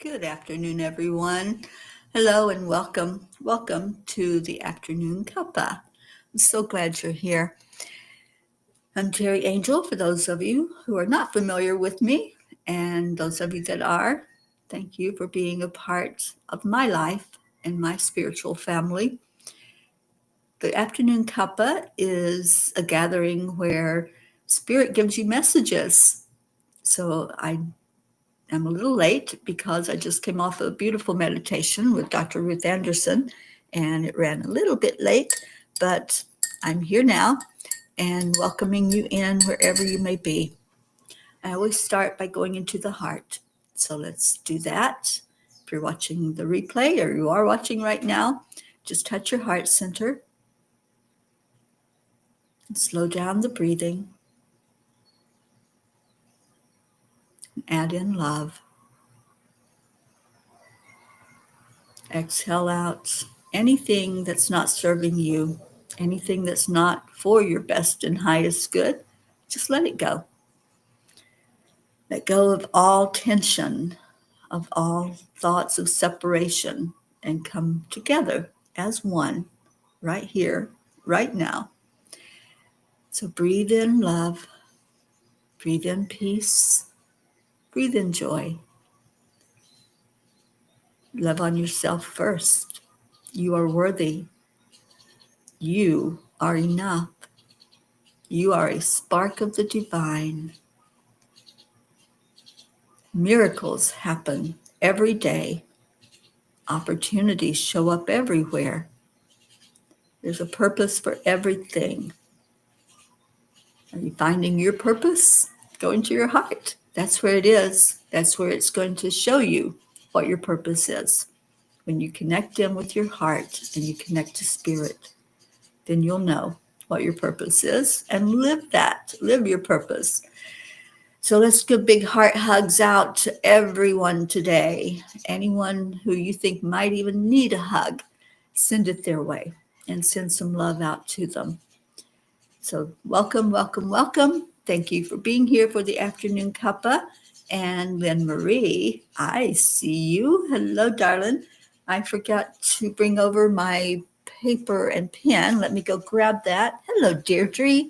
Good afternoon, everyone. Hello and welcome. Welcome to the afternoon Cuppa. I'm so glad you're here. I'm Teri Angel, for those of you who are not familiar with me, and those of you that are, thank you for being a part of my life and my spiritual family. The afternoon Cuppa is a gathering where Spirit gives you messages. So I'm a little late because I just came off a beautiful meditation with Dr. Ruth Anderson, and it ran a little bit late, but I'm here now and welcoming you in wherever you may be. I always start by going into the heart. So let's do that. If you're watching the replay or you are watching right now, just touch your heart center and slow down the breathing. Add in love. Exhale out anything that's not serving you, anything that's not for your best and highest good. Just let it go. Let go of all tension, of all thoughts of separation, and come together as one right here, right now. So breathe in love, breathe in peace, breathe in joy. Love on yourself first. You are worthy. You are enough. You are a spark of the divine. Miracles happen every day. Opportunities show up everywhere. There's a purpose for everything. Are you finding your purpose? Go into your heart. That's where it is. That's where it's going to show you what your purpose is. When you connect in with your heart and you connect to spirit, then you'll know what your purpose is and live that. Live your purpose. So let's give big heart hugs out to everyone today. Anyone who you think might even need a hug, send it their way and send some love out to them. So welcome, welcome, welcome. Thank you for being here for the afternoon cuppa. And then Marie, I see you. Hello, darling. I forgot to bring over my paper and pen. Let me go grab that. Hello, Deirdre.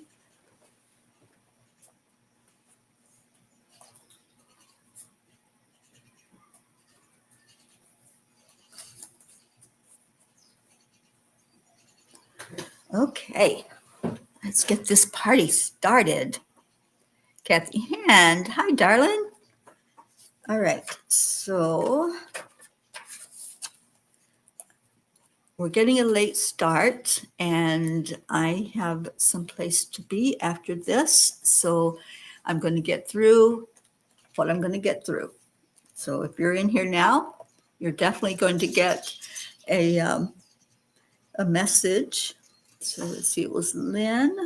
Okay, let's get this party started. Kathy Hand, hi, darling. All right, so we're getting a late start, and I have some place to be after this, so I'm going to get through what I'm going to get through. So if you're in here now, you're definitely going to get a message. So let's see, it was Lynn,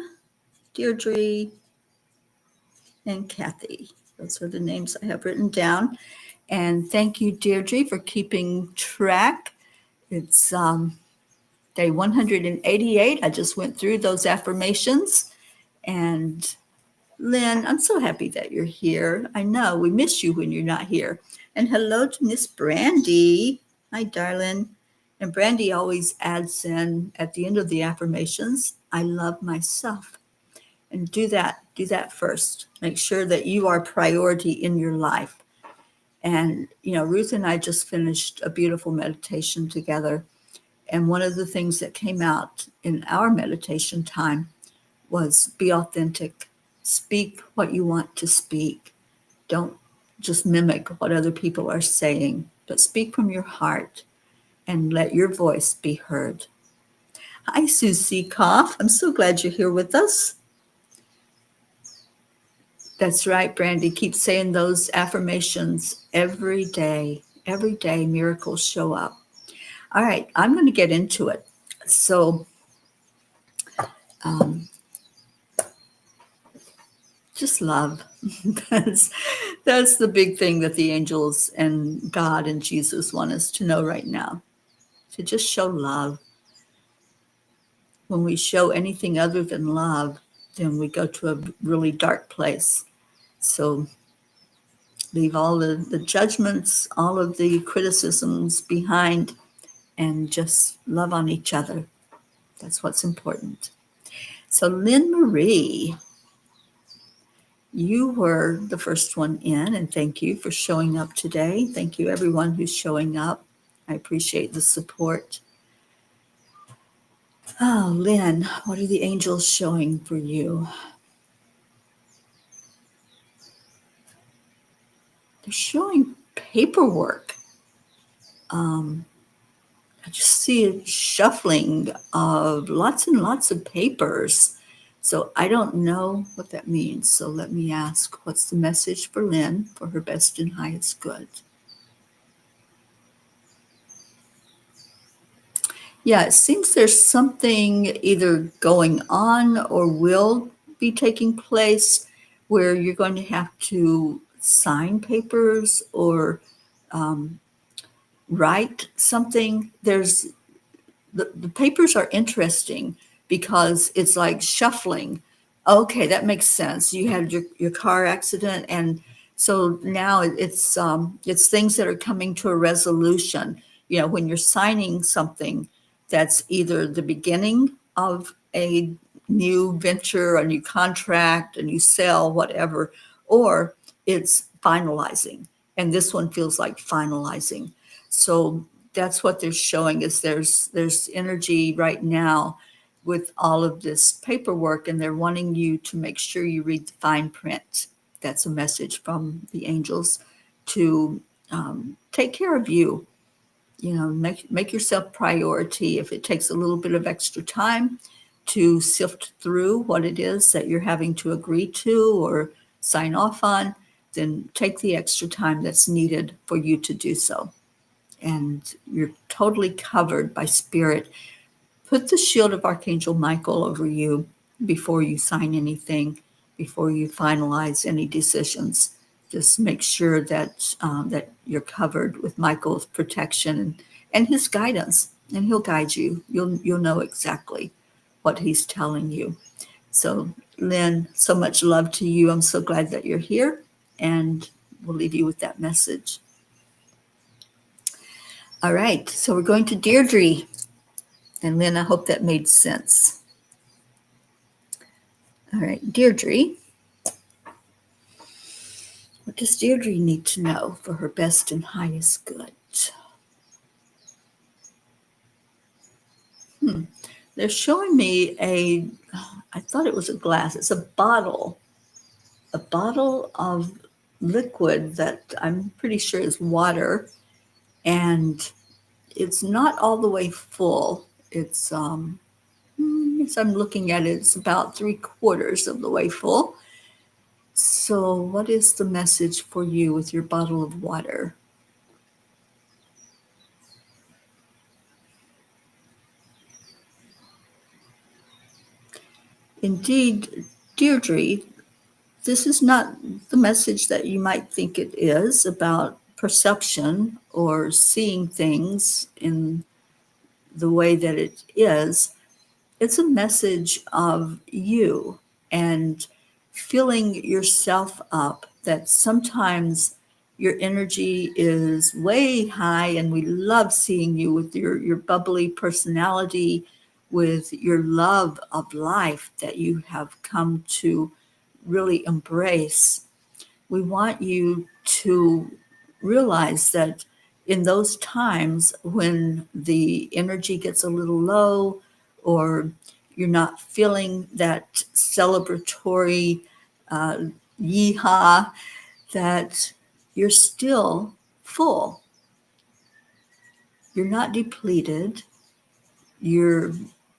Deirdre, and Kathy. Those are the names I have written down. And thank you, Deirdre, for keeping track. It's day 188. I just went through those affirmations. And Lynn, I'm so happy that you're here. I know we miss you when you're not here. And hello to Miss Brandy. Hi, darling. And Brandy always adds in at the end of the affirmations, I love myself. And do that first. Make sure that you are priority in your life. And, Ruth and I just finished a beautiful meditation together. And one of the things that came out in our meditation time was be authentic. Speak what you want to speak. Don't just mimic what other people are saying, but speak from your heart and let your voice be heard. Hi, Susie Koff. I'm so glad you're here with us. That's right, Brandy. Keep saying those affirmations every day. Every day, miracles show up. All right, I'm going to get into it. So, just love. That's the big thing that the angels and God and Jesus want us to know right now. To just show love. When we show anything other than love, then we go to a really dark place. So leave all the judgments, all of the criticisms behind, and just love on each other. That's what's important. So Lynn Marie, you were the first one in, and thank you for showing up today. Thank you, everyone who's showing up. I appreciate the support. Oh, Lynn, what are the angels showing for you? They're showing paperwork. I just see a shuffling of lots and lots of papers. So I don't know what that means. So let me ask, what's the message for Lynn for her best and highest good? Yeah, it seems there's something either going on or will be taking place where you're going to have to sign papers or write something. The papers are interesting because it's like shuffling. Okay, that makes sense. You had your car accident, and so now it's things that are coming to a resolution. You know, when you're signing something, that's either the beginning of a new venture, a new contract, a new sale, whatever, or it's finalizing. And this one feels like finalizing. So that's what they're showing is there's energy right now with all of this paperwork, and they're wanting you to make sure you read the fine print. That's a message from the angels to take care of you. You know, make yourself priority. If it takes a little bit of extra time to sift through what it is that you're having to agree to or sign off on, then take the extra time that's needed for you to do so. And you're totally covered by spirit. Put the shield of Archangel Michael over you before you sign anything, before you finalize any decisions. Just make sure that you're covered with Michael's protection and his guidance, and he'll guide you. You'll know exactly what he's telling you. So, Lynn, so much love to you. I'm so glad that you're here, and we'll leave you with that message. All right, so we're going to Deirdre. And Lynn, I hope that made sense. All right, Deirdre. What does Deirdre need to know for her best and highest good? They're showing me I thought it was a glass. It's a bottle of liquid that I'm pretty sure is water. And it's not all the way full. It's, as I'm looking at it, it's about 3/4 of the way full. So, what is the message for you with your bottle of water? Indeed, Deirdre, this is not the message that you might think it is about perception or seeing things in the way that it is. It's a message of you and filling yourself up, that sometimes your energy is way high and we love seeing you with your bubbly personality, with your love of life that you have come to really embrace. We want you to realize that in those times when the energy gets a little low or you're not feeling that celebratory yeehaw, that you're still full. You're not depleted. Your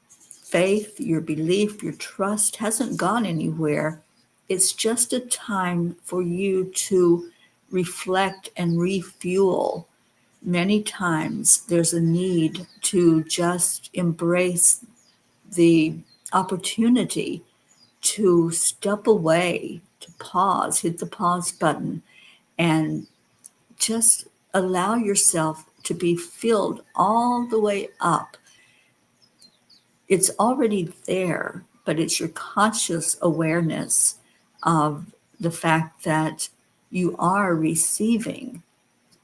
faith, your belief, your trust hasn't gone anywhere. It's just a time for you to reflect and refuel. Many times there's a need to just embrace the opportunity to step away, to pause, hit the pause button, and just allow yourself to be filled all the way up. It's already there, but it's your conscious awareness of the fact that you are receiving.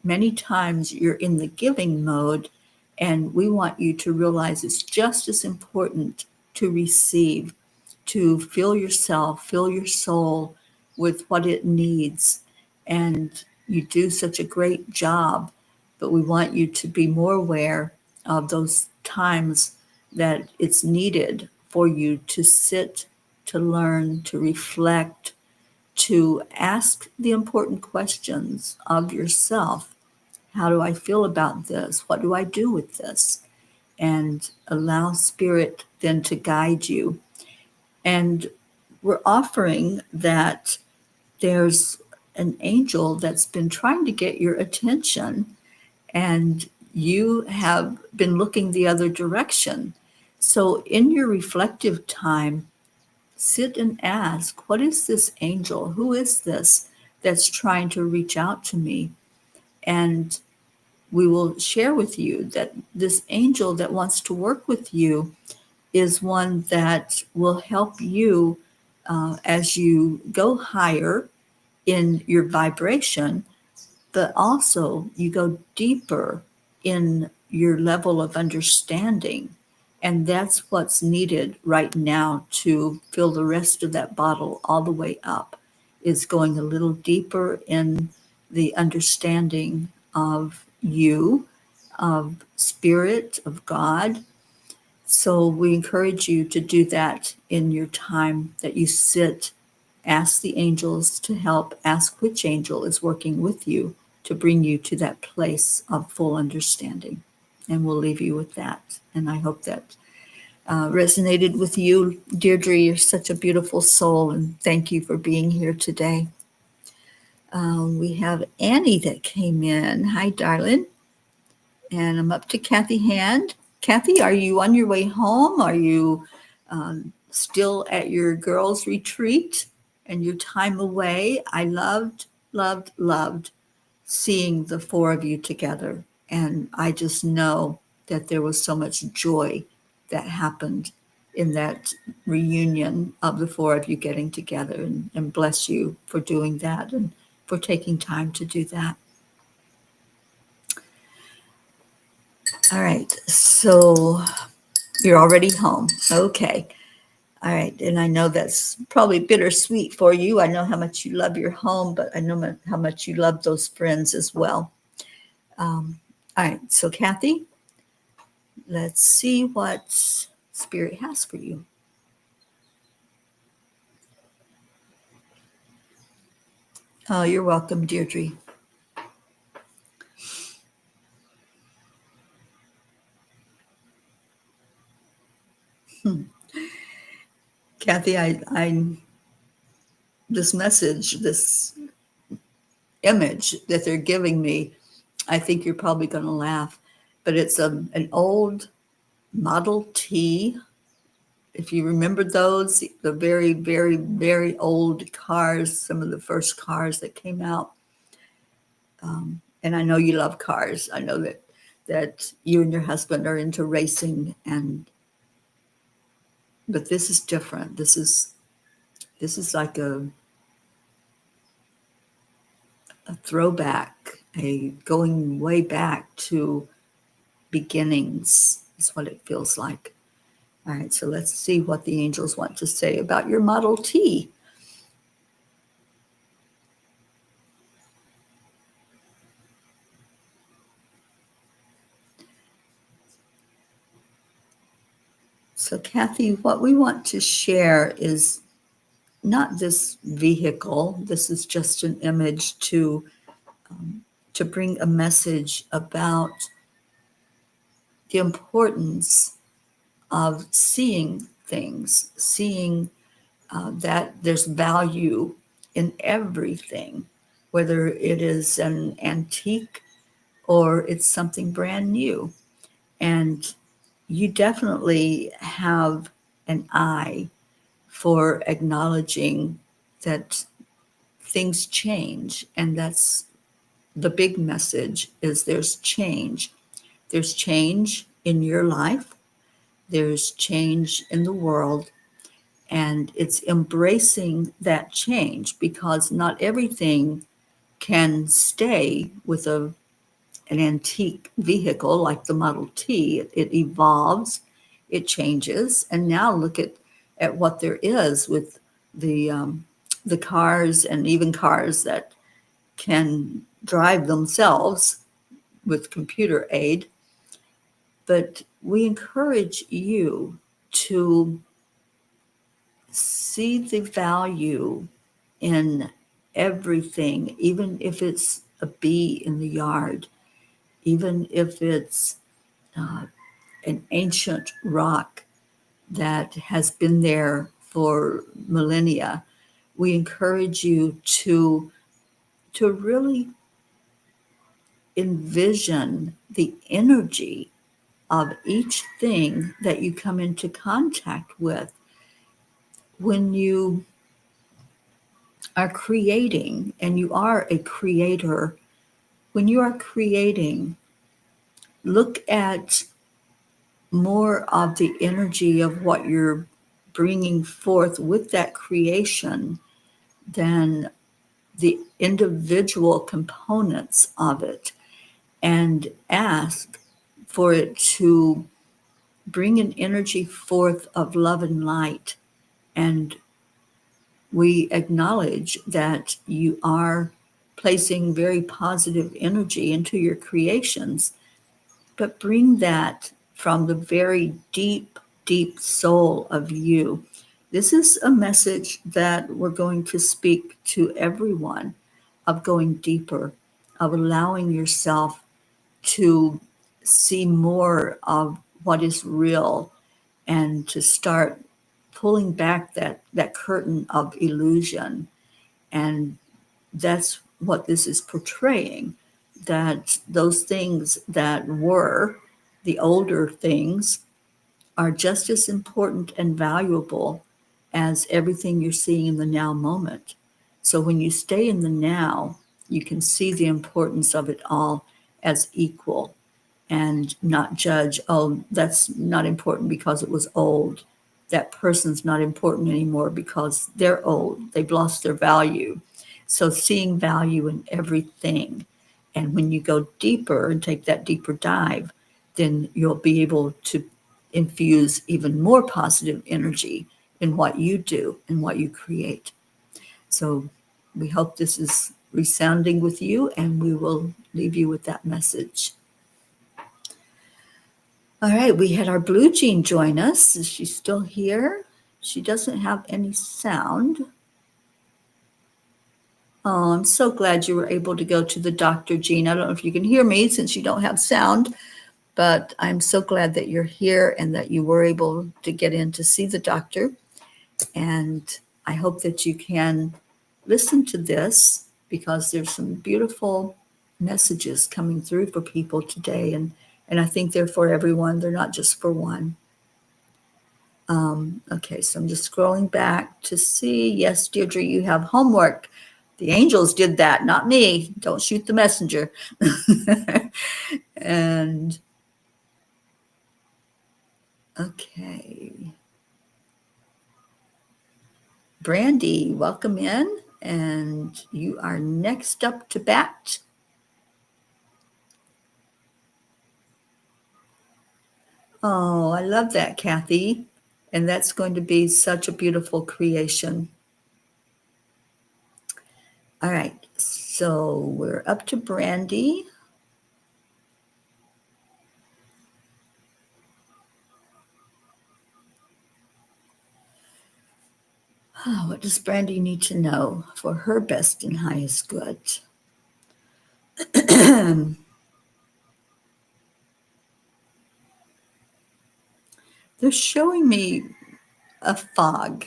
Many times you're in the giving mode, and we want you to realize it's just as important to receive, to fill yourself, fill your soul with what it needs. And you do such a great job, but we want you to be more aware of those times that it's needed for you to sit, to learn, to reflect, to ask the important questions of yourself. How do I feel about this? What do I do with this? And allow Spirit then to guide you. And we're offering that there's an angel that's been trying to get your attention, and you have been looking the other direction. So in your reflective time, sit and ask, what is this angel? Who is this that's trying to reach out to me? And we will share with you that this angel that wants to work with you is one that will help you as you go higher in your vibration, but also you go deeper in your level of understanding. And that's what's needed right now to fill the rest of that bottle all the way up, is going a little deeper in the understanding of you, of Spirit, of God. So we encourage you to do that in your time that you sit. Ask the angels to help. Ask which angel is working with you to bring you to that place of full understanding. And we'll leave you with that. And I hope that resonated with you. Deirdre, you're such a beautiful soul, and thank you for being here today. We have Annie that came in. Hi, darling. And I'm up to Kathy Hand. Kathy, are you on your way home? Are you still at your girls' retreat and your time away? I loved seeing the four of you together. And I just know that there was so much joy that happened in that reunion of the four of you getting together. And bless you for doing that and for taking time to do that. All right, so you're already home. Okay. All right, and I know that's probably bittersweet for you. I know how much you love your home, but I know how much you love those friends as well. All right, so Kathy, let's see what Spirit has for you. Oh, you're welcome, Deirdre. Kathy, I this message, this image that they're giving me, I think you're probably going to laugh, but it's an old Model T. If you remember those, the very, very, very old cars, some of the first cars that came out. And I know you love cars. I know that you and your husband are into racing, but this is different. This is like a throwback, a going way back to beginnings is what it feels like. All right, so let's see what the angels want to say about your Model T. So Kathy, what we want to share is not this vehicle. This is just an image to bring a message about the importance of seeing things, seeing that there's value in everything, whether it is an antique or it's something brand new. And you definitely have an eye for acknowledging that things change. And that's the big message, is there's change. There's change in your life. There's change in the world. And it's embracing that change, because not everything can stay with an antique vehicle like the Model T. It evolves, it changes, and now look at what there is with the cars, and even cars that can drive themselves with computer aid. But we encourage you to see the value in everything, even if it's a bee in the yard, even if it's an ancient rock that has been there for millennia. We encourage you to really envision the energy of each thing that you come into contact with. When you are creating, and you are a creator, when you are creating, look at more of the energy of what you're bringing forth with that creation than the individual components of it, and ask for it to bring an energy forth of love and light. And we acknowledge that you are placing very positive energy into your creations, but bring that from the very deep, deep soul of you. This is a message that we're going to speak to everyone, of going deeper, of allowing yourself to see more of what is real, and to start pulling back that curtain of illusion. And that's what this is portraying, that those things that were the older things are just as important and valuable as everything you're seeing in the now moment. So when you stay in the now, you can see the importance of it all as equal, and not judge, oh, that's not important because it was old. That person's not important anymore because they're old. They've lost their value. So seeing value in everything. And when you go deeper and take that deeper dive, then you'll be able to infuse even more positive energy in what you do and what you create. So we hope this is resounding with you, and we will leave you with that message. All right, we had our Blue Jean join us. Is she still here? She doesn't have any sound. Oh, I'm so glad you were able to go to the doctor, Jean. I don't know if you can hear me since you don't have sound, but I'm so glad that you're here and that you were able to get in to see the doctor. And I hope that you can listen to this, because there's some beautiful messages coming through for people today. And I think they're for everyone. They're not just for one. Okay, so I'm just scrolling back to see. Yes, Deirdre, you have homework. The angels did that, not me. Don't shoot the messenger. And okay. Brandy, welcome in. And you are next up to bat. Oh, I love that, Kathy. And that's going to be such a beautiful creation. All right, so we're up to Brandy. Oh, what does Brandy need to know for her best and highest good? They're showing me a fog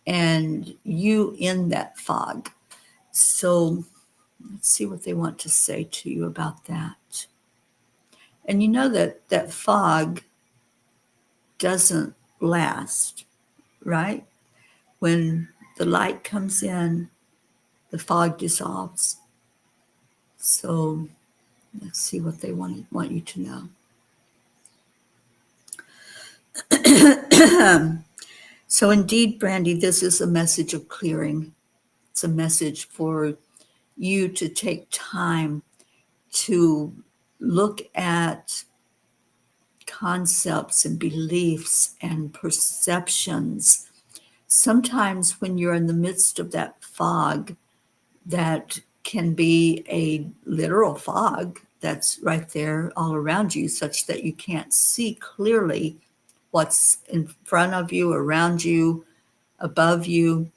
and you in that fog. So let's see what they want to say to you about that. And you know that that fog doesn't last, right? When the light comes in, the fog dissolves. So let's see what they want you to know. So indeed, Brandy, this is a message of clearing. It's a message for you to take time to look at concepts and beliefs and perceptions. Sometimes when you're in the midst of that fog, that can be a literal fog that's right there all around you, such that you can't see clearly what's in front of you, around you, above you.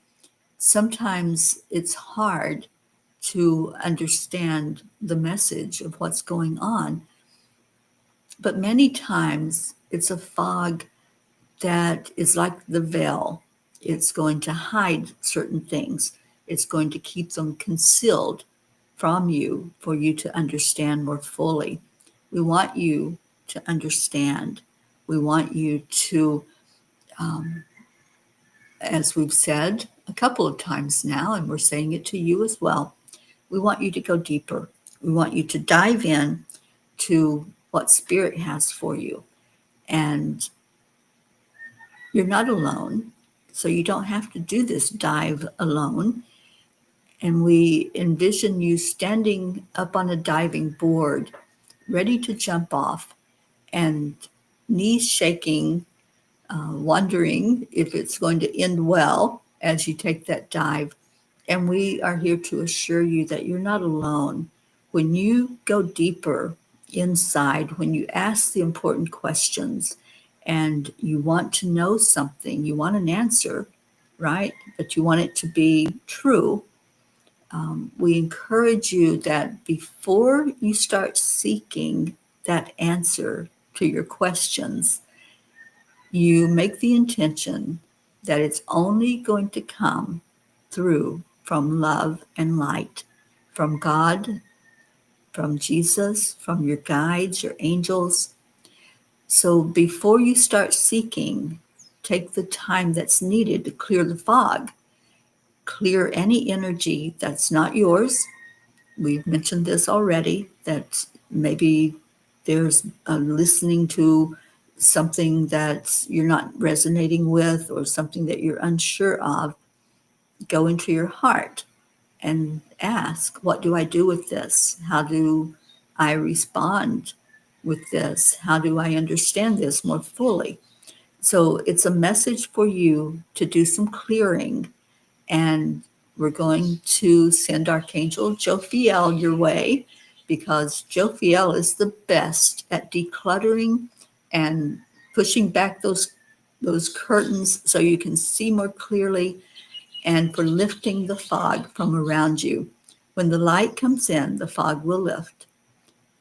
Sometimes it's hard to understand the message of what's going on. But many times it's a fog that is like the veil. It's going to hide certain things. It's going to keep them concealed from you for you to understand more fully. We want you to understand. We want you to, as we've said a couple of times now, and we're saying it to you as well, we want you to go deeper. We want you to dive in to what Spirit has for you. And you're not alone, so you don't have to do this dive alone. And we envision you standing up on a diving board, ready to jump off, and knees shaking, wondering if it's going to end well as you take that dive. And we are here to assure you that you're not alone. When you go deeper inside, when you ask the important questions and you want to know something, you want an answer, right? But you want it to be true. We encourage you that before you start seeking that answer to your questions, you make the intention that it's only going to come through from love and light, from God, from Jesus, from your guides, your angels. So before you start seeking, take the time that's needed to clear the fog, clear any energy that's not yours. We've mentioned this already, that maybe there's listening to something that you're not resonating with or something that you're unsure of. Go into your heart and ask, what do I do with this? How do I respond with this? How do I understand this more fully? So it's a message for you to do some clearing, and we're going to send Archangel Jophiel your way, because Jophiel is the best at decluttering and pushing back those curtains so you can see more clearly, and for lifting the fog from around you. When the light comes in, the fog will lift.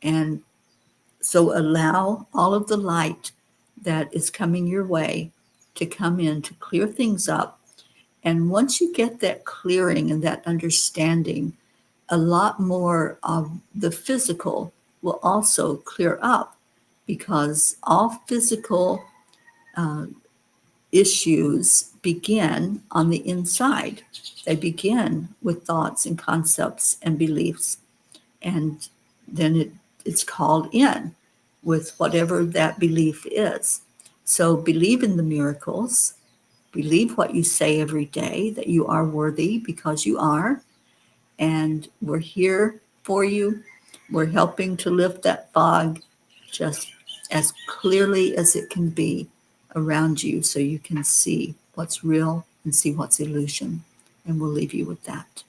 And so allow all of the light that is coming your way to come in to clear things up. And once you get that clearing and that understanding, a lot more of the physical will also clear up, because all physical issues begin on the inside. They begin with thoughts and concepts and beliefs, and then it's called in with whatever that belief is. So believe in the miracles, believe what you say every day, that you are worthy, because you are, and we're here for you. We're helping to lift that fog just as clearly as it can be around you, so you can see what's real and see what's illusion. And we'll leave you with that.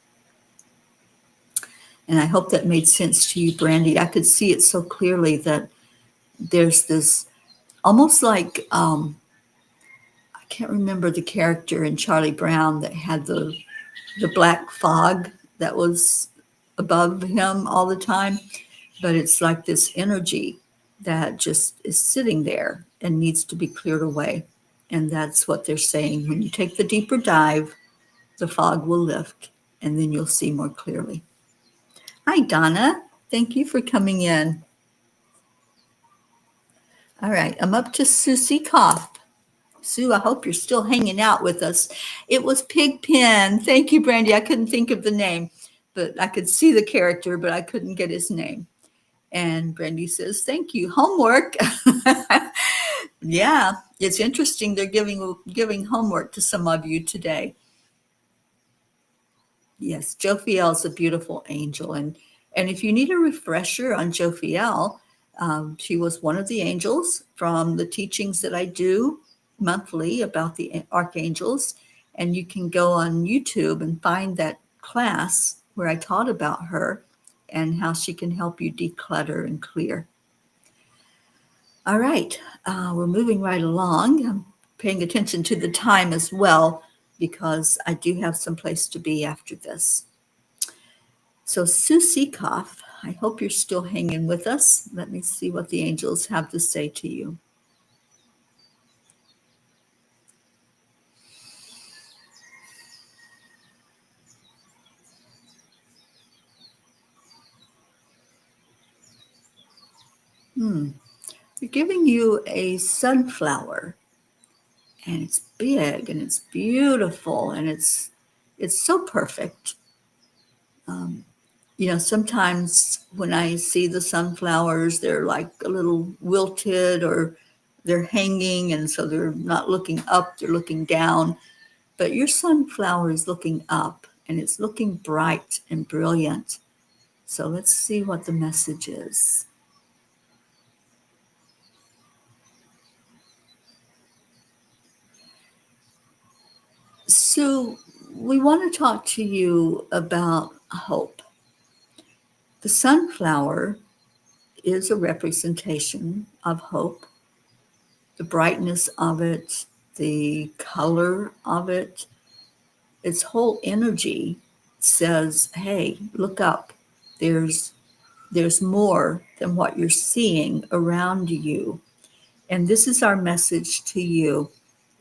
And I hope that made sense to you, Brandy. I could see it so clearly that there's this almost like, I can't remember the character in Charlie Brown that had the black fog that was above him all the time. But it's like this energy that just is sitting there and needs to be cleared away. And that's what they're saying. When you take the deeper dive, the fog will lift, and then you'll see more clearly. Hi, Donna. Thank you for coming in. All right, I'm up to Susie Koff. Sue, I hope you're still hanging out with us. It was Pigpen. Thank you, Brandy. I couldn't think of the name, but I could see the character, but I couldn't get his name. And Brandy says, thank you. Homework. Yeah, it's interesting. They're giving homework to some of you today. Yes, Jophiel is a beautiful angel. And if you need a refresher on Jophiel, she was one of the angels from the teachings that I do monthly about the archangels. And you can go on YouTube and find that class where I taught about her and how she can help you declutter and clear. All right, we're moving right along. I'm paying attention to the time as well because I do have some place to be after this. So Susie Koff, I hope you're still hanging with us. Let me see what the angels have to say to you. They're giving you a sunflower, and it's big and it's beautiful and it's so perfect. Sometimes when I see the sunflowers, they're like a little wilted or they're hanging, and so they're not looking up, they're looking down. But your sunflower is looking up and it's looking bright and brilliant. So let's see what the message is. Sue, we want to talk to you about hope. The sunflower is a representation of hope, the brightness of it, the color of it, its whole energy says, hey, look up. There's more than what you're seeing around you. And this is our message to you,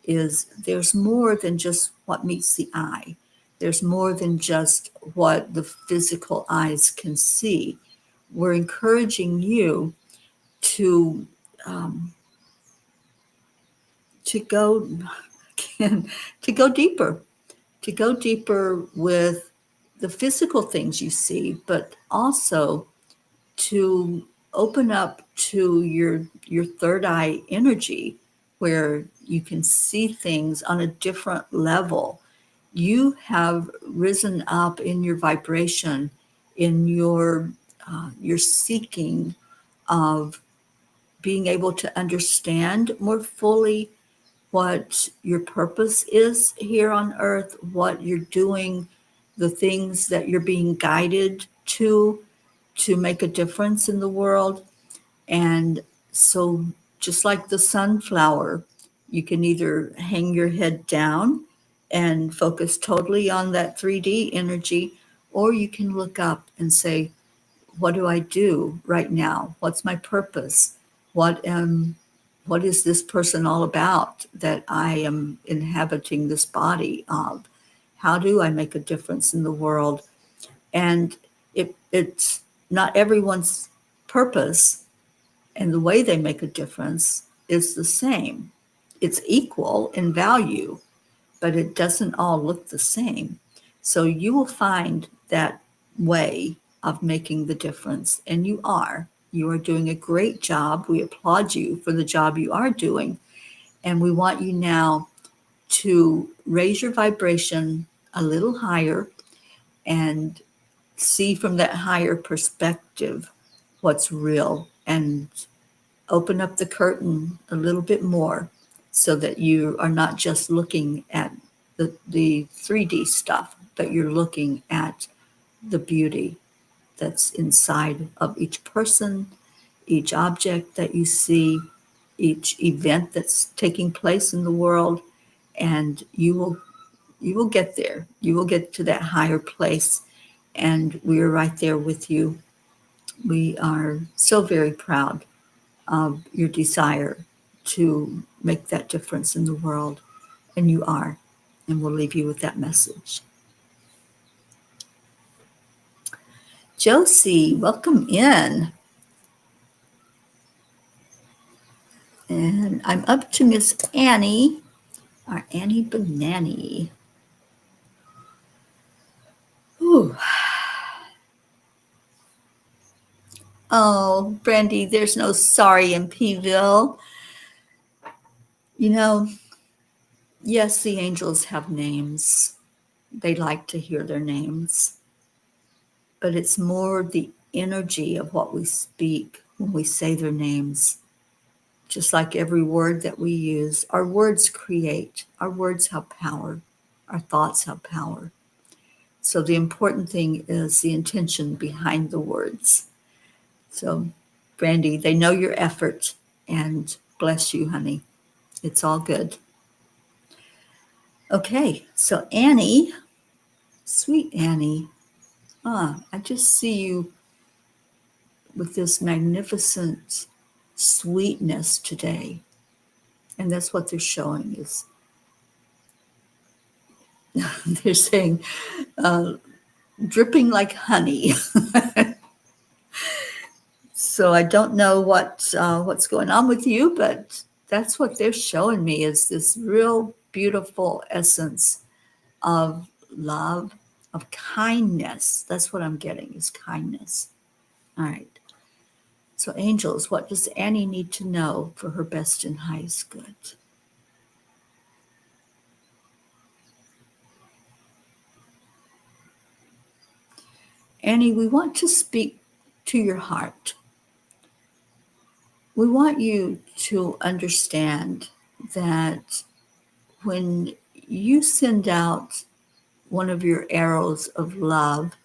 is there's more than just what meets the eye. There's more than just what the physical eyes can see. We're encouraging you to to go to go deeper with the physical things you see, but also to open up to your third eye energy, where you can see things on a different level. You have risen up in your vibration, in your seeking of being able to understand more fully what your purpose is here on earth, what you're doing, the things that you're being guided to make a difference in the world. And so, just like the sunflower, you can either hang your head down and focus totally on that 3D energy, or you can look up and say, what do I do right now? What's my purpose? What is this person all about that I am inhabiting this body of? How do I make a difference in the world? And it's not everyone's purpose and the way they make a difference is the same. It's equal in value, but it doesn't all look the same. So you will find that way of making the difference, and you are. You are doing a great job. We applaud you for the job you are doing, and we want you now to raise your vibration a little higher and see from that higher perspective what's real, and open up the curtain a little bit more so that you are not just looking at the 3D stuff, but you're looking at the beauty that's inside of each person, each object that you see, each event that's taking place in the world, and you will get there. You will get to that higher place, and we are right there with you. We are so very proud of your desire to make that difference in the world, and you are. And we'll leave you with that message. Josie, welcome in. And I'm up to Miss Annie, our Annie Banani. Ooh. Oh, Brandy, there's no sorry in Pville. You know, yes, the angels have names. they like to hear their names. But it's more the energy of what we speak when we say their names. Just like every word that we use, our words create, our words have power, our thoughts have power. So the important thing is the intention behind the words. So, Brandy, they know your effort, and bless you, honey. It's all good. Okay, so Annie, sweet Annie, I just see you with this magnificent sweetness today. And that's what they're showing is they're saying dripping like honey. So I don't know what's going on with you, but that's what they're showing me is this real beautiful essence of love, of kindness. That's what I'm getting is kindness. All right. So angels, what does Annie need to know for her best and highest good? Annie, we want to speak to your heart. We want you to understand that when you send out one of your arrows of love,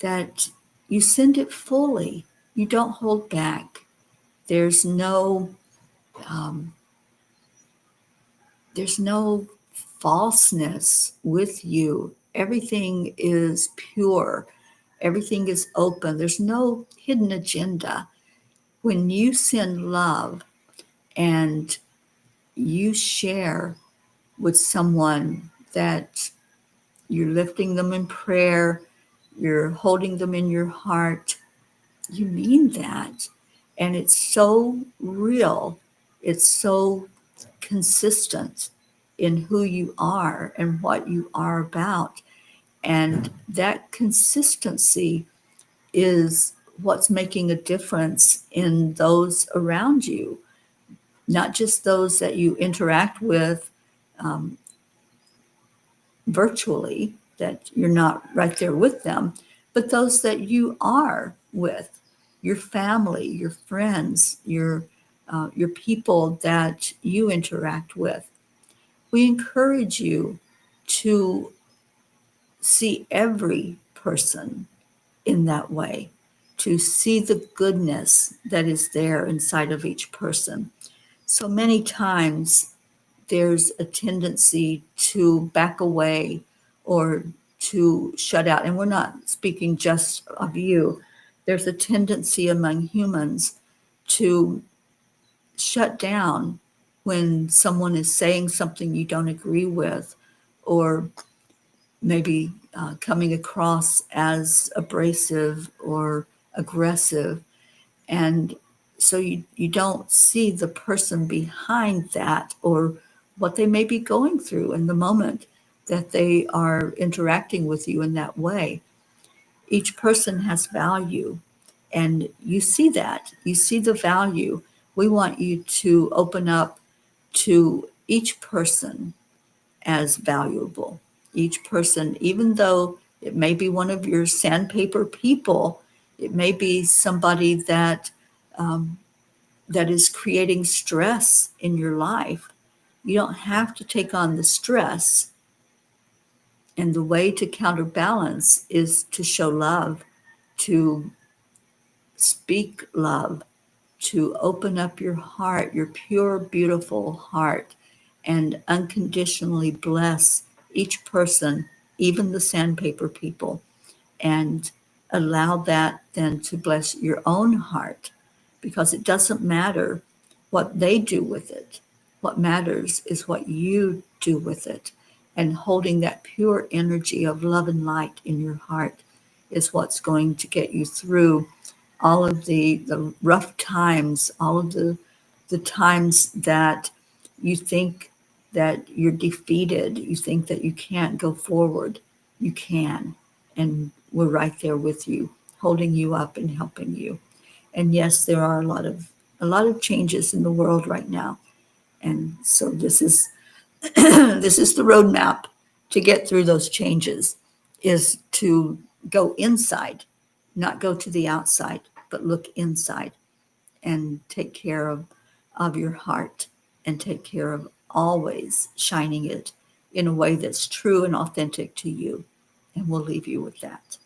that you send it fully. You don't hold back. There's no falseness with you. Everything is pure. Everything is open. There's no hidden agenda. When you send love and you share with someone that you're lifting them in prayer, you're holding them in your heart, you mean that. And it's so real. It's so consistent in who you are and what you are about. And that consistency is what's making a difference in those around you, not just those that you interact with virtually, that you're not right there with them, but those that you are with, your family, your friends, your people that you interact with. We encourage you to see every person in that way, to see the goodness that is there inside of each person. So many times there's a tendency to back away or to shut out. And we're not speaking just of you. There's a tendency among humans to shut down when someone is saying something you don't agree with, or maybe coming across as abrasive or aggressive. And so you don't see the person behind that or what they may be going through in the moment that they are interacting with you in that way. Each person has value, and you see that. You see the value. We want you to open up to each person as valuable. Each person, even though it may be one of your sandpaper people, it may be somebody that that is creating stress in your life. You don't have to take on the stress. And the way to counterbalance is to show love, to speak love, to open up your heart, your pure, beautiful heart, and unconditionally bless each person, even the sandpaper people, and allow that then to bless your own heart, because it doesn't matter what they do with it. What matters is what you do with it. And holding that pure energy of love and light in your heart is what's going to get you through all of the rough times, all of the times that you think that you're defeated, you think that you can't go forward. You can. And we're right there with you, holding you up and helping you. And yes, there are a lot of changes in the world right now. And so this is this is the roadmap. to get through those changes is to go inside, not go to the outside, but look inside and take care of your heart and take care of always shining it in a way that's true and authentic to you. And we'll leave you with that.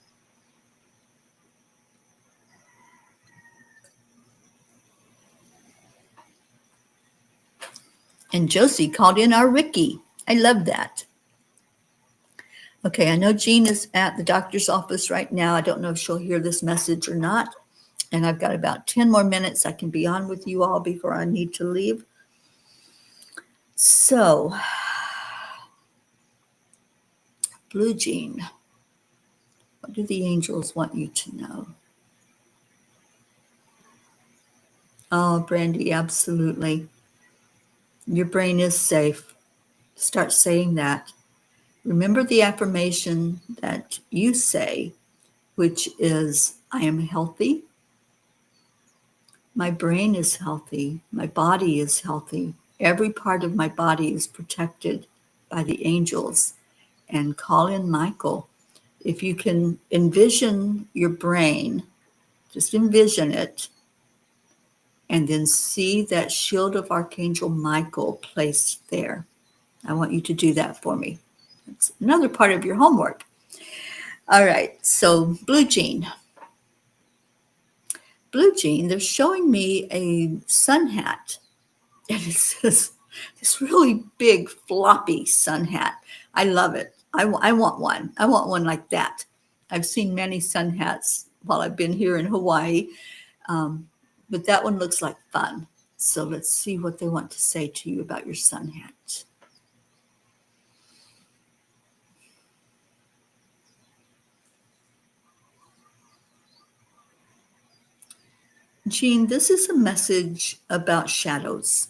And Josie called in our Ricky. I love that. Okay, I know Jean is at the doctor's office right now. I don't know if she'll hear this message or not. And I've got about 10 more minutes I can be on with you all before I need to leave. So, Blue Jean, what do the angels want you to know? Oh, Brandy, absolutely. Your brain is safe. Start saying that. Remember the affirmation that you say, which is, I am healthy. My brain is healthy. My body is healthy. Every part of my body is protected by the angels. And call in Michael. If you can envision your brain, just envision it, and then see that shield of Archangel Michael placed there. I want you to do that for me. It's another part of your homework. All right, so Blue Jean. Blue Jean, they're showing me a sun hat. And it says, this really big floppy sun hat. I love it. I want one. I want one like that. I've seen many sun hats while I've been here in Hawaii, but that one looks like fun. So let's see what they want to say to you about your sun hat. Jean, this is a message about shadows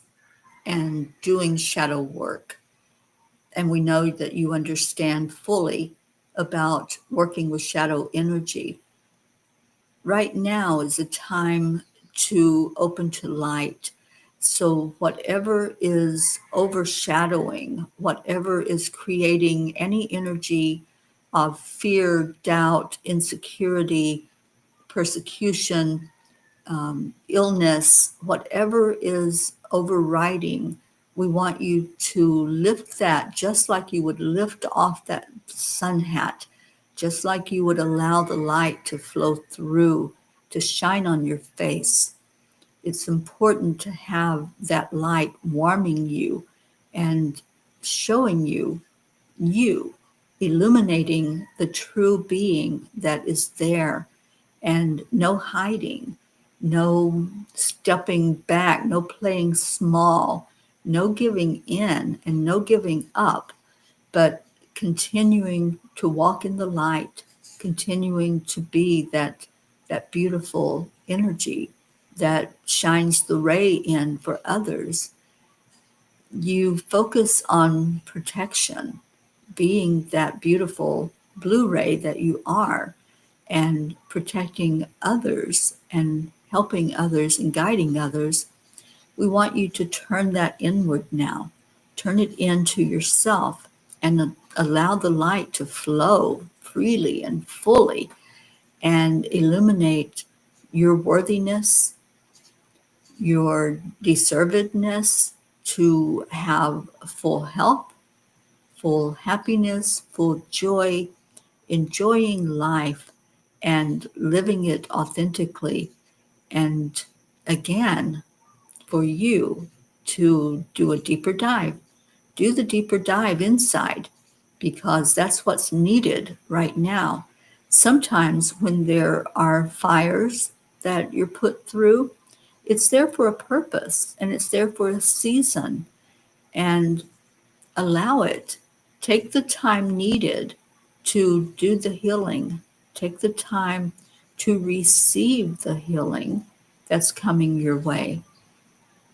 and doing shadow work. And we know that you understand fully about working with shadow energy. Right now is a time to open to light. So whatever is overshadowing, whatever is creating any energy of fear, doubt, insecurity, persecution, illness, whatever is overriding, we want you to lift that just like you would lift off that sun hat, just like you would allow the light to flow through, to shine on your face. It's important to have that light warming you and showing you, illuminating the true being that is there, and no hiding, no stepping back, no playing small, no giving in and no giving up, but continuing to walk in the light, continuing to be that beautiful energy that shines the ray in for others. You focus on protection, being that beautiful blue ray that you are, and protecting others and helping others and guiding others. We want you to turn that inward now. Turn it into yourself and allow the light to flow freely and fully and illuminate your worthiness, your deservedness to have full health, full happiness, full joy, enjoying life and living it authentically. And again, for you to do a deeper dive, do the deeper dive inside, because that's what's needed right now. Sometimes when there are fires that you're put through, it's there for a purpose and it's there for a season. And allow it. Take the time needed to do the healing. Take the time to receive the healing that's coming your way.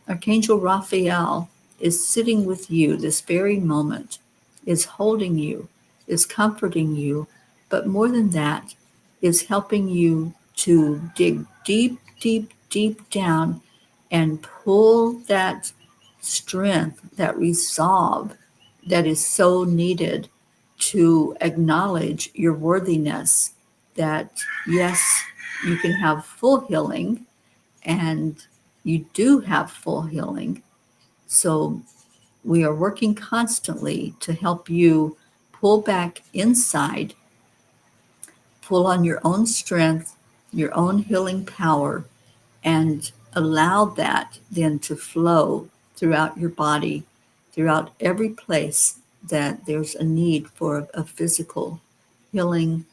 Archangel Raphael is sitting with you this very moment, is holding you, is comforting you, but more than that, is helping you to dig deep, deep, deep down and pull that strength, that resolve that is so needed to acknowledge your worthiness, that yes, you can have full healing, and you do have full healing. So we are working constantly to help you pull back inside, pull on your own strength, your own healing power, and allow that then to flow throughout your body, throughout every place that there's a need for a physical healing,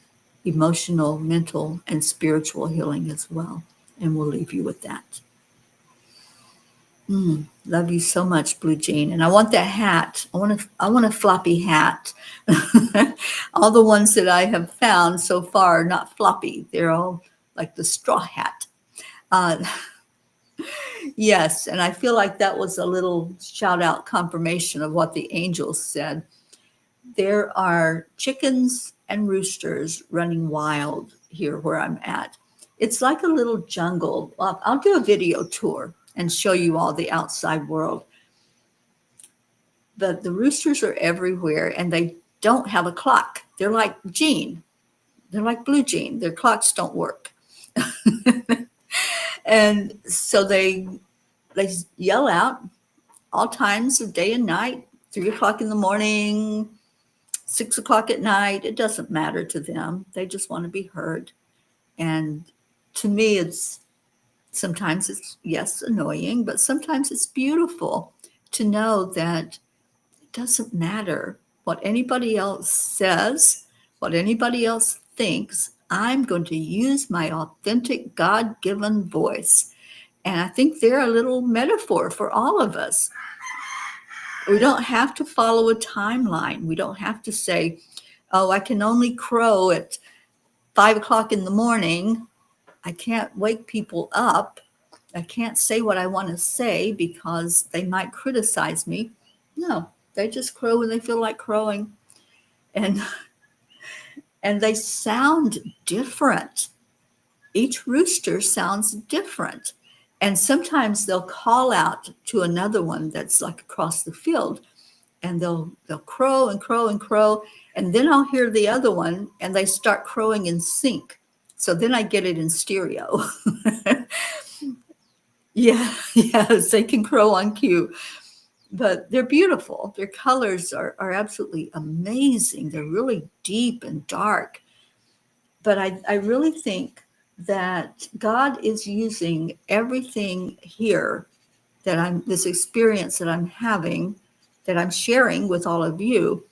emotional, mental, and spiritual healing as well. And we'll leave you with that. Love you so much, Blue Jean. And I want that hat. I want a floppy hat. All the ones that I have found so far are not floppy. They're all like the straw hat. Uh, yes, and I feel like that was a little shout out confirmation of what the angels said. There are chickens and roosters running wild here where I'm at. It's like a little jungle. I'll do a video tour and show you all the outside world. But the roosters are everywhere, and they don't have a clock. They're like Jean. They're like Blue Jean. Their clocks don't work. And so they yell out all times of day and night, 3 o'clock in the morning, 6 o'clock at night. It doesn't matter to them. They just want to be heard. And to me, sometimes it's, yes, annoying, but sometimes it's beautiful to know that it doesn't matter what anybody else says, what anybody else thinks. I'm going to use my authentic God-given voice. And I think they're a little metaphor for all of us. We don't have to follow a timeline. We don't have to say, oh, I can only crow at 5 o'clock in the morning. I can't wake people up. I can't say what I want to say because they might criticize me. No, they just crow when they feel like crowing. And they sound different. Each rooster sounds different. And sometimes they'll call out to another one that's like across the field, and they'll crow and crow and crow. And then I'll hear the other one and they start crowing in sync. So then I get it in stereo. Yeah, yes, they can crow on cue. But they're beautiful. Their colors are absolutely amazing. They're really deep and dark. But I really think that God is using everything here this experience that I'm having, that I'm sharing with all of you.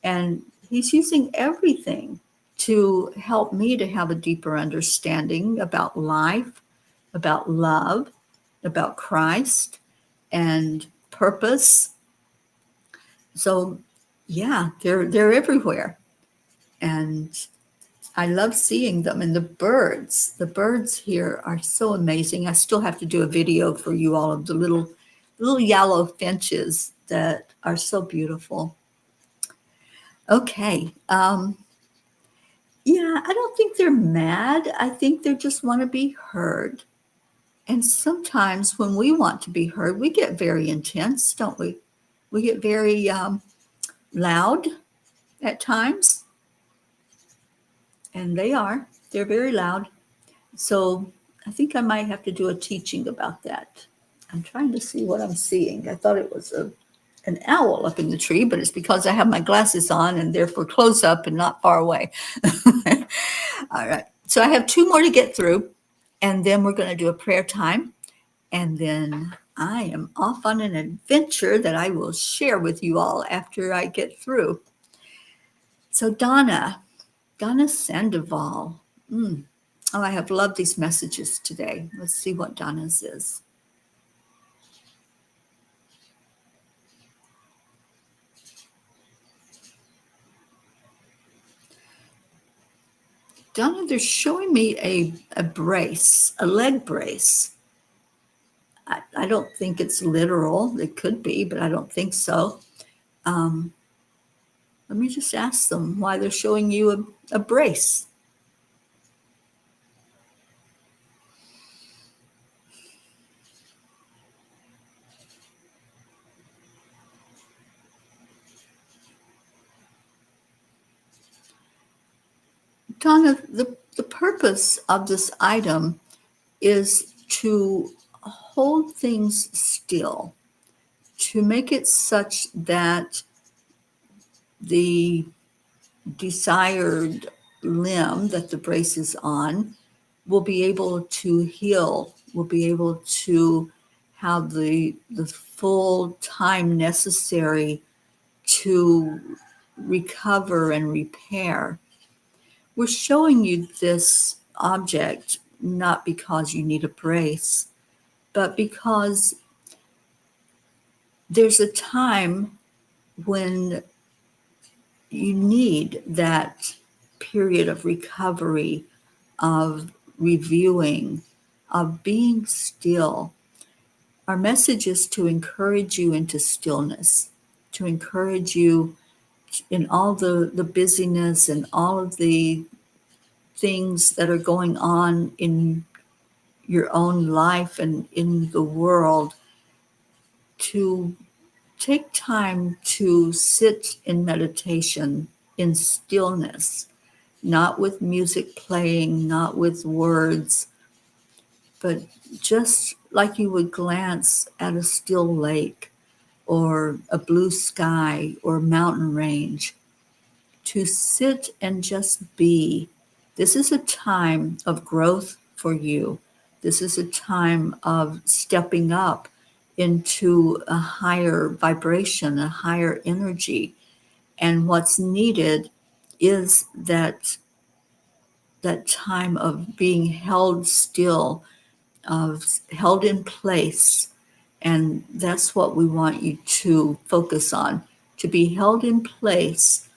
And he's using everything to help me to have a deeper understanding about life, about love, about Christ, and purpose. So, yeah, they're everywhere. And I love seeing them. And the birds here are so amazing. I still have to do a video for you all of the little yellow finches that are so beautiful. Okay. Yeah, I don't think they're mad. I think they just want to be heard. And sometimes when we want to be heard, we get very intense, don't we? We get very loud at times. And they're very loud. So I think I might have to do a teaching about that. I'm trying to see what I'm seeing. I thought it was an owl up in the tree, but it's because I have my glasses on and therefore close up and not far away. All right. So I have 2 more to get through, and then we're going to do a prayer time. And then I am off on an adventure that I will share with you all after I get through. So Donna Sandoval. Oh, I have loved these messages today. Let's see what Donna's is. Donna, they're showing me a brace, a leg brace. I don't think it's literal. It could be, but I don't think so. Let me just ask them why they're showing you a brace. Donna, the purpose of this item is to hold things still, to make it such that the desired limb that the brace is on will be able to heal, will be able to have the full time necessary to recover and repair. We're showing you this object not because you need a brace, but because there's a time when you need that period of recovery, of reviewing, of being still. Our message is to encourage you into stillness, to encourage you in all the busyness and all of the things that are going on in your own life and in the world, to take time to sit in meditation, in stillness, not with music playing, not with words, but just like you would glance at a still lake or a blue sky or mountain range, to sit and just be. This is a time of growth for you. This is a time of stepping up into a higher vibration, a higher energy. And what's needed is that time of being held still, of held in place. And that's what we want you to focus on. To be held in place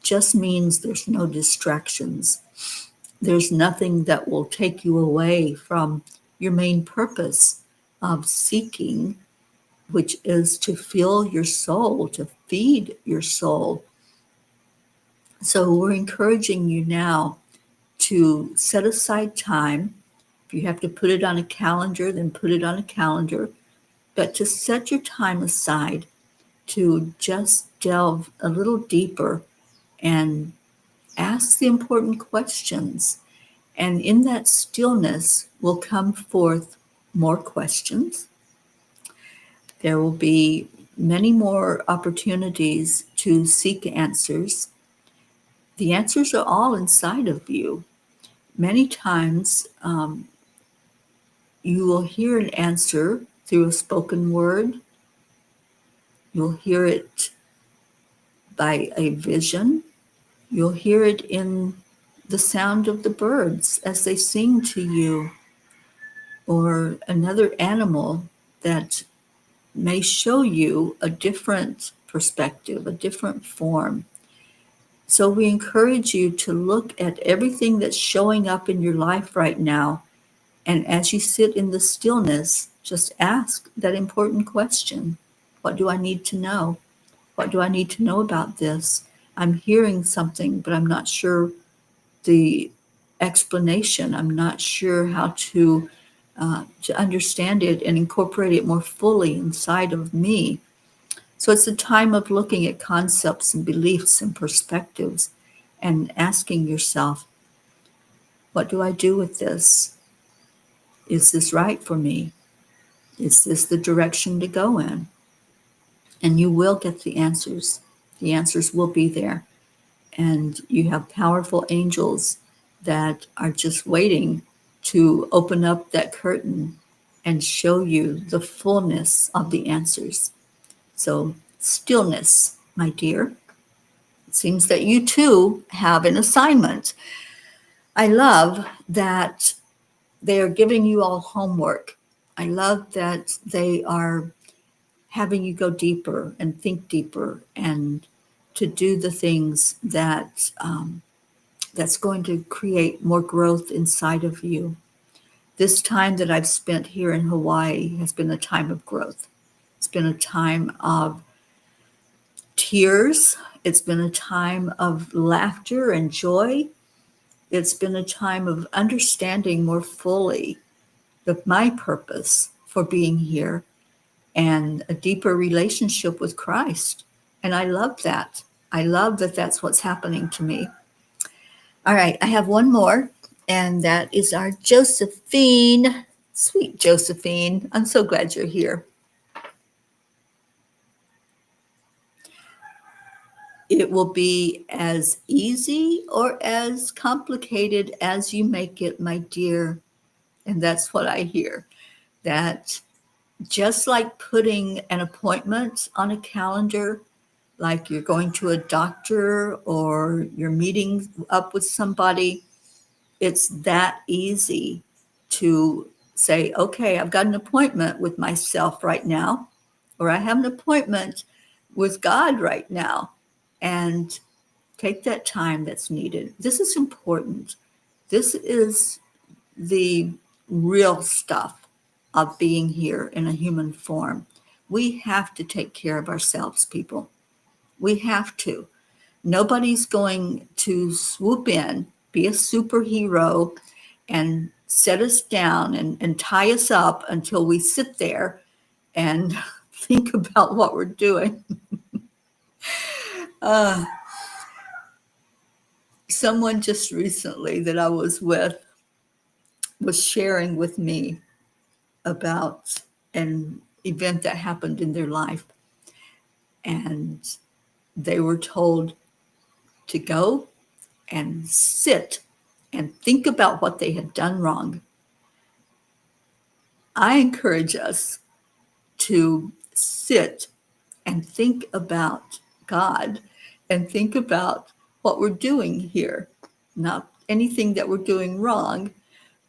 just means there's no distractions. There's nothing that will take you away from your main purpose of seeking, which is to fill your soul, to feed your soul. So we're encouraging you now to set aside time. If you have to put it on a calendar, then put it on a calendar. But to set your time aside to just delve a little deeper and ask the important questions. And in that stillness will come forth more questions. There will be many more opportunities to seek answers. The answers are all inside of you. Many times you will hear an answer through a spoken word. You'll hear it by a vision. You'll hear it in the sound of the birds as they sing to you, or another animal that may show you a different perspective, a different form. So we encourage you to look at everything that's showing up in your life right now. And as you sit in the stillness, just ask that important question. What do I need to know? What do I need to know about this? I'm hearing something, but I'm not sure the explanation. I'm not sure how to understand it and incorporate it more fully inside of me. So it's a time of looking at concepts and beliefs and perspectives and asking yourself, what do I do with this? Is this right for me? Is this the direction to go in? And you will get the answers. The answers will be there. And you have powerful angels that are just waiting to open up that curtain and show you the fullness of the answers. So, stillness, my dear. It seems that you too have an assignment. I love that they are giving you all homework. I love that they are having you go deeper and think deeper and to do the things that that's going to create more growth inside of you. This time that I've spent here in Hawaii has been a time of growth. It's been a time of tears. It's been a time of laughter and joy. It's been a time of understanding more fully my purpose for being here and a deeper relationship with Christ. And I love that. I love that that's what's happening to me. All right, I have one more, and that is our Josephine. Sweet Josephine, I'm so glad you're here. It will be as easy or as complicated as you make it, my dear. And that's what I hear. That just like putting an appointment on a calendar, like you're going to a doctor or you're meeting up with somebody, it's that easy to say, okay, I've got an appointment with myself right now, or I have an appointment with God right now. And take that time that's needed. This is important. This is the real stuff of being here in a human form. We have to take care of ourselves, people. We have to. Nobody's going to swoop in, be a superhero, and set us down and tie us up until we sit there and think about what we're doing. Uh, Someone just recently that I was with was sharing with me about an event that happened in their life. And they were told to go and sit and think about what they had done wrong. I encourage us to sit and think about God and think about what we're doing here. Not anything that we're doing wrong,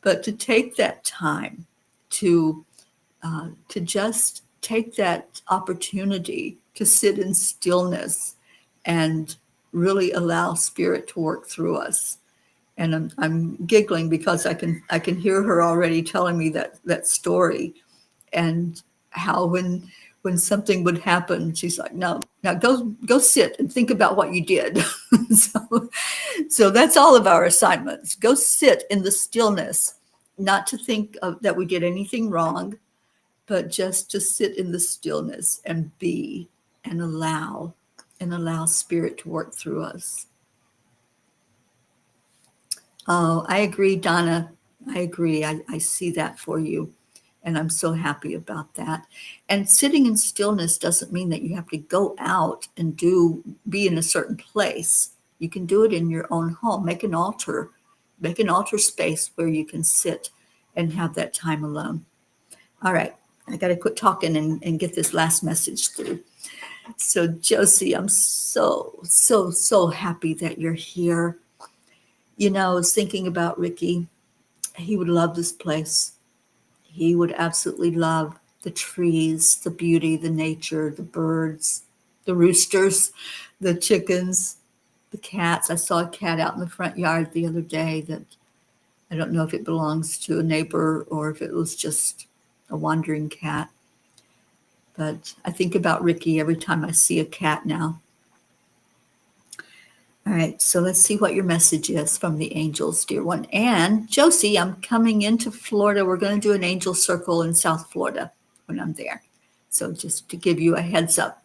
but to take that time to just take that opportunity to sit in stillness and really allow spirit to work through us. And I'm giggling because I can hear her already telling me that story, and how when something would happen, she's like, no, now go sit and think about what you did. So that's all of our assignments. Go sit in the stillness, not to think that we did anything wrong, but just to sit in the stillness and be and allow spirit to work through us. Oh, I agree, Donna. I agree. I see that for you. And I'm so happy about that. And sitting in stillness doesn't mean that you have to go out and be in a certain place. You can do it in your own home. Make an altar space where you can sit and have that time alone. All right. I got to quit talking and get this last message through. So, Josie, I'm so happy that you're here. You know, I was thinking about Ricky. He would love this place. He would absolutely love the trees, the beauty, the nature, the birds, the roosters, the chickens, the cats. I saw a cat out in the front yard the other day that I don't know if it belongs to a neighbor or if it was just a wandering cat. But I think about Ricky every time I see a cat now. All right, so let's see what your message is from the angels, dear one. And Josie, I'm coming into Florida. We're going to do an angel circle in South Florida when I'm there. So just to give you a heads up.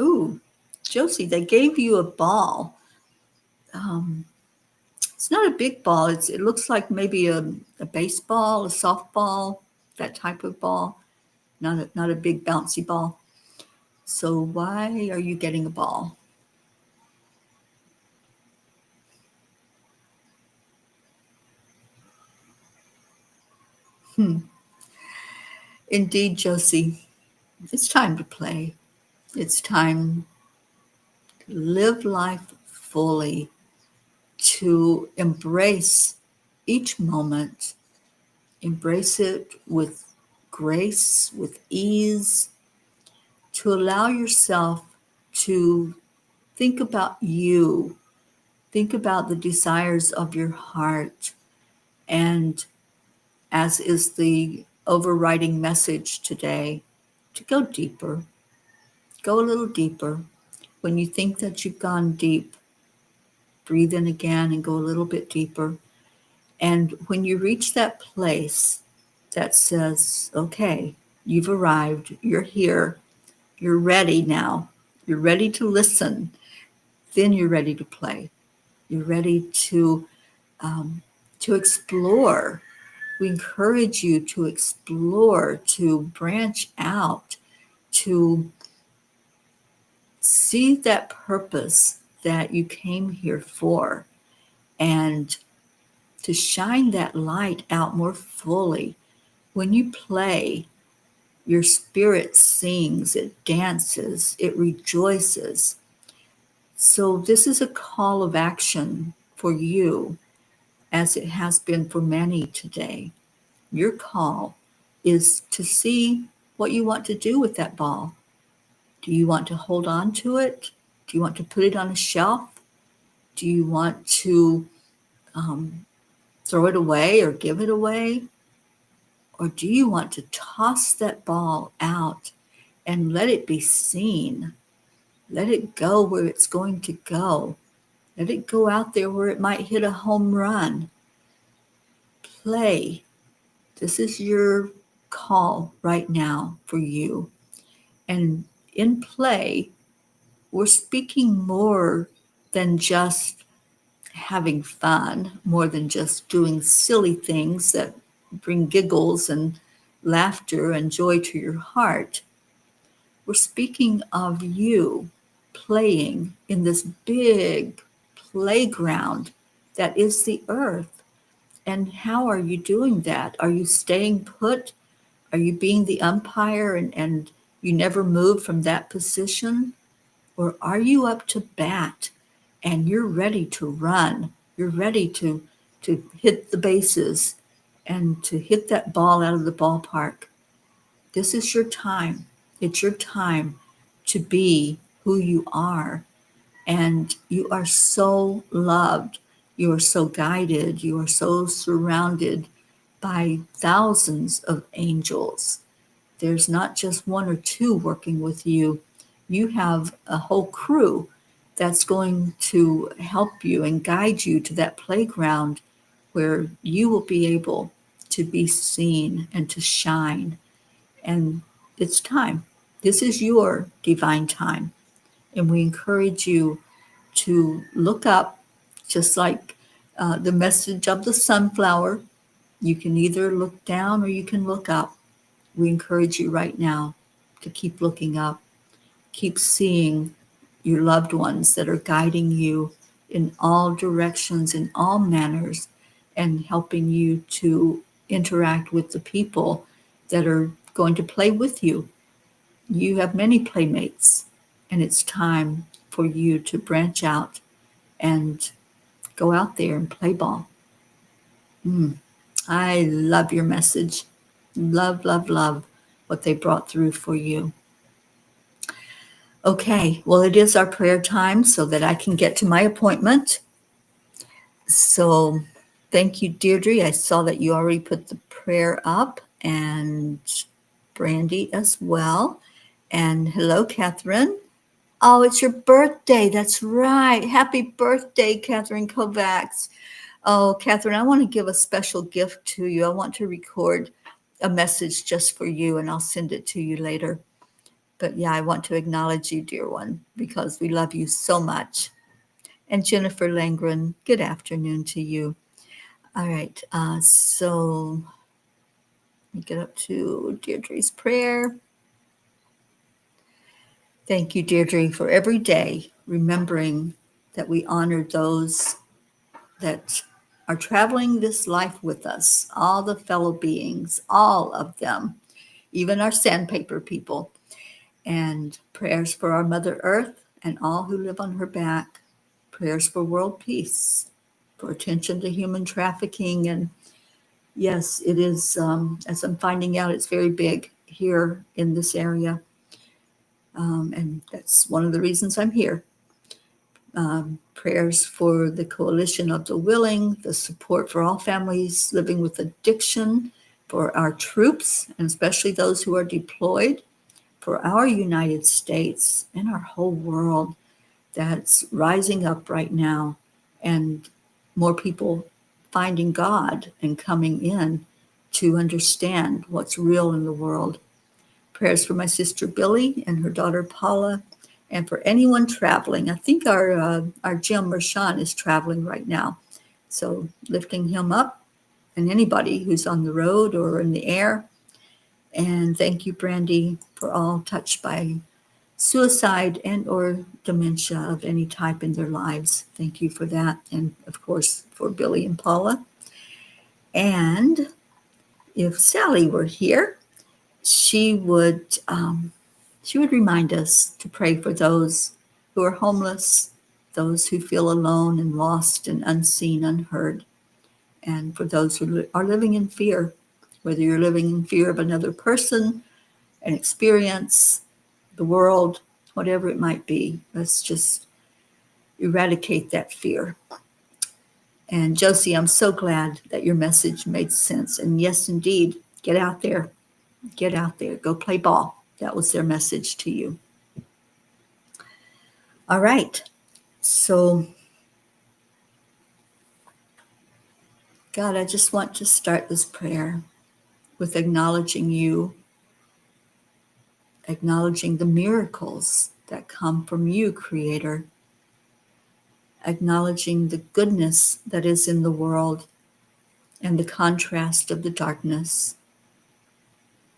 Ooh, Josie, they gave you a ball. It's not a big ball. It looks like maybe a baseball, a softball, that type of ball. Not a big bouncy ball. So why are you getting a ball? Indeed, Josie, it's time to play. It's time to live life fully, to embrace each moment, embrace it with grace, with ease, to allow yourself to think about you, think about the desires of your heart, and as is the overriding message today, to go deeper, go a little deeper. When you think that you've gone deep, breathe in again and go a little bit deeper. And when you reach that place that says, okay, you've arrived, you're here, You're ready now. You're ready to listen. Then you're ready to play. You're ready to explore. We encourage you to explore, to branch out, to see that purpose that you came here for, and to shine that light out more fully. When you play, your spirit sings, it dances, it rejoices. So, this is a call of action for you, as it has been for many today. Your call is to see what you want to do with that ball. Do you want to hold on to it? Do you want to put it on a shelf? Do you want to throw it away or give it away? Or do you want to toss that ball out and let it be seen? Let it go where it's going to go. Let it go out there where it might hit a home run. Play. This is your call right now for you. And in play, we're speaking more than just having fun, more than just doing silly things that bring giggles and laughter and joy to your heart. We're speaking of you playing in this big playground that is the earth. And how are you doing that? Are you staying put? Are you being the umpire and you never move from that position? Or are you up to bat and you're ready to run? You're ready to hit the bases and to hit that ball out of the ballpark. This is your time. It's your time to be who you are. And you are so loved. You are so guided. You are so surrounded by thousands of angels. There's not just one or two working with you. You have a whole crew that's going to help you and guide you to that playground where you will be able to be seen and to shine. And it's time. This is your divine time. And we encourage you to look up, just like the message of the sunflower. You can either look down or you can look up. We encourage you right now to keep looking up, keep seeing your loved ones that are guiding you in all directions, in all manners, and helping you to interact with the people that are going to play with you. You have many playmates, and it's time for you to branch out and go out there and play ball. I love your message. Love, love, love what they brought through for you. Okay, well, it is our prayer time so that I can get to my appointment. So thank you, Deirdre. I saw that you already put the prayer up, and Brandy as well. And hello, Catherine. Oh, it's your birthday. That's right. Happy birthday, Catherine Kovacs. Oh, Catherine, I want to give a special gift to you. I want to record a message just for you, and I'll send it to you later. But yeah, I want to acknowledge you, dear one, because we love you so much. And Jennifer Langren, good afternoon to you. All right, so let me get up to Deirdre's prayer. Thank you, Deirdre, for every day remembering that we honor those that are traveling this life with us, all the fellow beings, all of them, even our sandpaper people. And prayers for our Mother Earth and all who live on her back. Prayers for world peace, for attention to human trafficking. And yes, it is, as I'm finding out, it's very big here in this area. And that's one of the reasons I'm here. Prayers for the coalition of the willing, the support for all families living with addiction, for our troops, and especially those who are deployed, for our United States and our whole world that's rising up right now, and more people finding God and coming in to understand what's real in the world. Prayers for my sister Billy and her daughter Paula, and for anyone traveling. I think our Jim Rashawn is traveling right now. So lifting him up, and anybody who's on the road or in the air. And thank you, Brandy, for all touched by suicide and or dementia of any type in their lives. Thank you for that. And of course, for Billy and Paula. And if Sally were here, she would remind us to pray for those who are homeless, those who feel alone and lost and unseen, unheard, and for those who are living in fear, whether you're living in fear of another person, an experience, the world, whatever it might be. Let's just eradicate that fear. And Josie, I'm so glad that your message made sense. And yes, indeed, get out there. Get out there. Go play ball. That was their message to you. All right. So, God, I just want to start this prayer with acknowledging you, acknowledging the miracles that come from you, Creator, acknowledging the goodness that is in the world and the contrast of the darkness.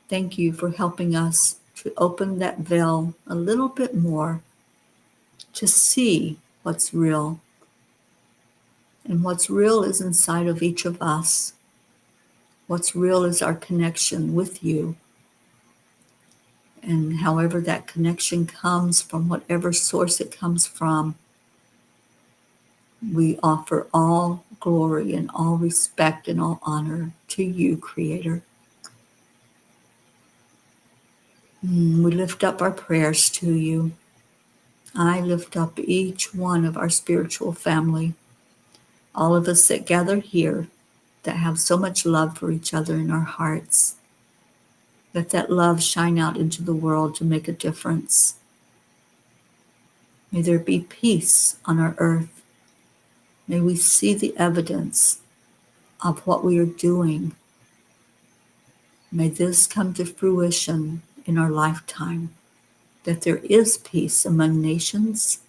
Thank you for helping us to open that veil a little bit more, to see what's real. And what's real is inside of each of us. What's real is our connection with you. And however that connection comes from, whatever source it comes from, we offer all glory and all respect and all honor to you, Creator. We lift up our prayers to you. I lift up each one of our spiritual family, all of us that gather here that have so much love for each other in our hearts. Let that love shine out into the world to make a difference. May there be peace on our earth. May we see the evidence of what we are doing. May this come to fruition in our lifetime, that there is peace among nations,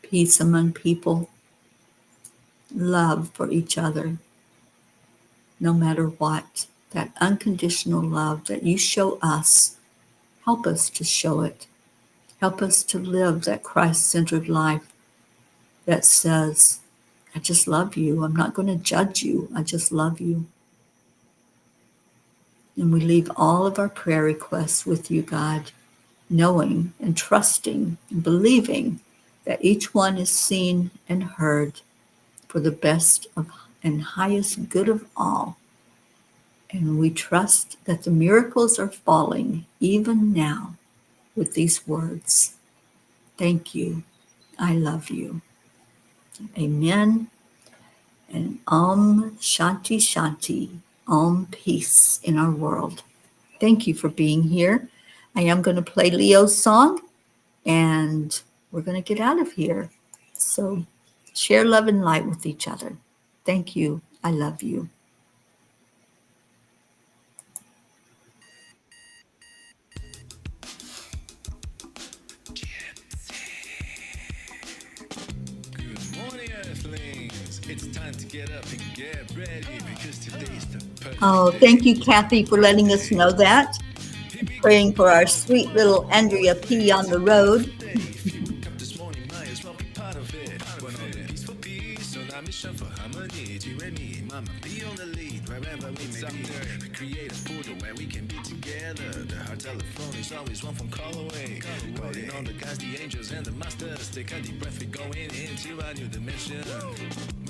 peace among people, love for each other, no matter what. That unconditional love that you show us, help us to show it. Help us to live that Christ-centered life that says, I just love you. I'm not going to judge you. I just love you. And we leave all of our prayer requests with you, God, knowing and trusting and believing that each one is seen and heard for the best of and highest good of all. And we trust that the miracles are falling even now with these words. Thank you. I love you. Amen. And Om Shanti Shanti. Om peace in our world. Thank you for being here. I am going to play Leo's song and we're going to get out of here. So share love and light with each other. Thank you. I love you. It's time to get up and get ready because today's the perfect Oh, thank you, Kathy, for letting us know that. Praying for our sweet little Andrea P. on the road. this morning might as well be part of it. One on the peace for peace, on our mission for harmony. G-Remy, mama, be on the lead wherever we may be. We create a portal where we can be together. The heart telephone is always one phone call away. Calling on the guys, the angels, and the masters. Take a deep breath, we're going into a new dimension.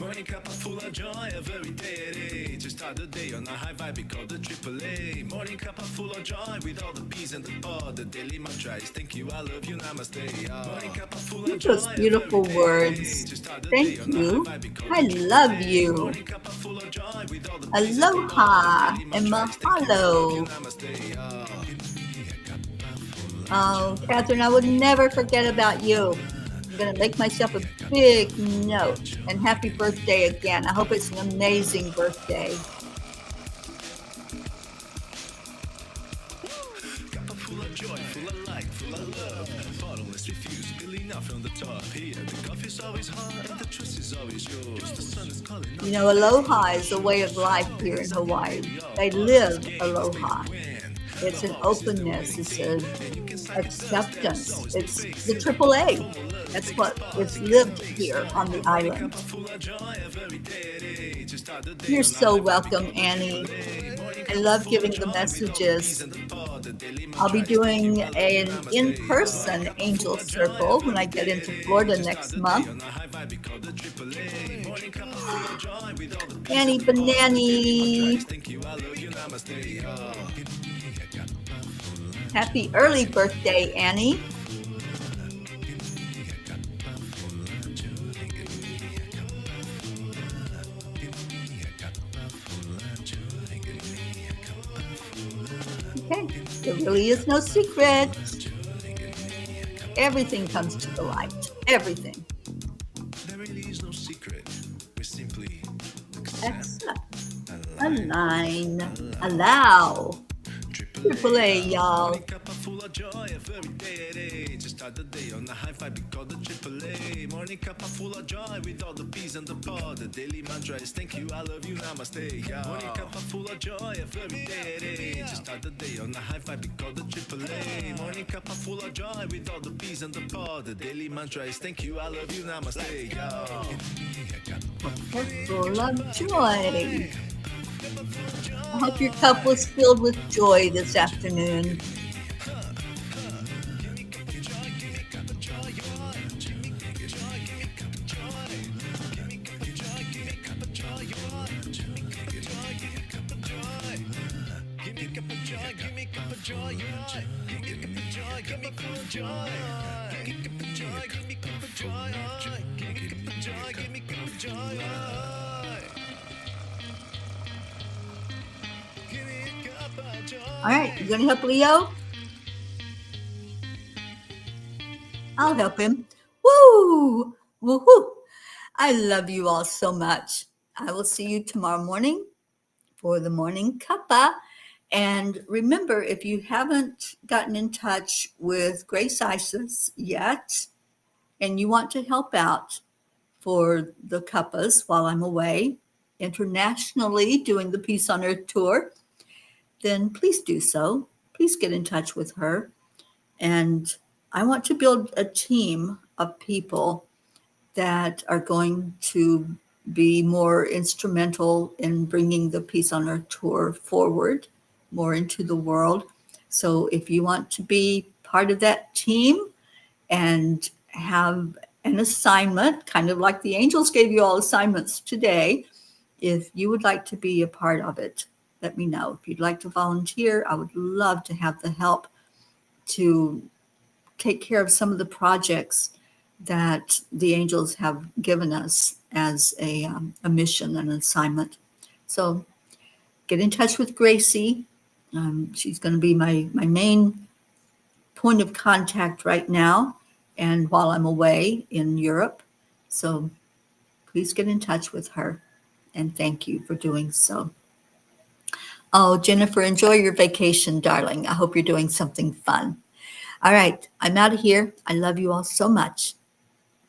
Morning cup of full of joy, every day. To start the day on a high vibe, we call the AAA. Morning cup of full of joy, with all the peas and the pod. The daily mantra is thank you, I love you, namaste. Morning cup of full of joy, Those beautiful words. Thank you. I love you. Aloha and mahalo. Oh, Catherine, I would never forget about you. I'm going to make myself a big note. And happy birthday again. I hope it's an amazing birthday. here. The coffee's always hot and the choice is always yours. The sun is calling. You know, aloha is a way of life here in Hawaii. They live aloha. It's an openness. It's an acceptance. It's the AAA. That's what is lived here on the island. You're so welcome, Annie. I love giving the messages. I'll be doing an in-person angel circle when I get into Florida next month. Annie Banani. Happy early birthday, Annie. Okay, there really is no secret. Everything comes to the light. Everything. There really is no secret. We simply Accept, align, allow. AAA, y'all. full of joy every day. Just start the day on a high five because the AAA. Morning cup full of joy with all the peas and the pod. The daily mantra is thank you, I love you, namaste. Morning cup full of joy every day. Just start the day on a high five because the AAA. Morning cup full of joy with all the peas and the pod. The daily mantra is thank you, I love you, namaste. Full of joy. I hope your cup was filled with joy this afternoon. All right, you gonna help Leo? I'll help him. Woo! Woohoo! I love you all so much. I will see you tomorrow morning for the morning cuppa. And remember, if you haven't gotten in touch with Grace Isis yet, and you want to help out for the cuppas while I'm away internationally doing the Peace on Earth tour, then please do so. Please get in touch with her. And I want to build a team of people that are going to be more instrumental in bringing the Peace on Earth tour forward, more into the world. So if you want to be part of that team and have an assignment, kind of like the angels gave you all assignments today, if you would like to be a part of it, let me know. If you'd like to volunteer, I would love to have the help to take care of some of the projects that the angels have given us as a mission and an assignment. So get in touch with Gracie. She's going to be my main point of contact right now and while I'm away in Europe. So please get in touch with her, and thank you for doing so. Oh, Jennifer, enjoy your vacation, darling. I hope you're doing something fun. All right, I'm out of here. I love you all so much.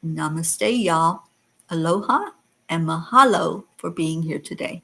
Namaste, y'all. Aloha and mahalo for being here today.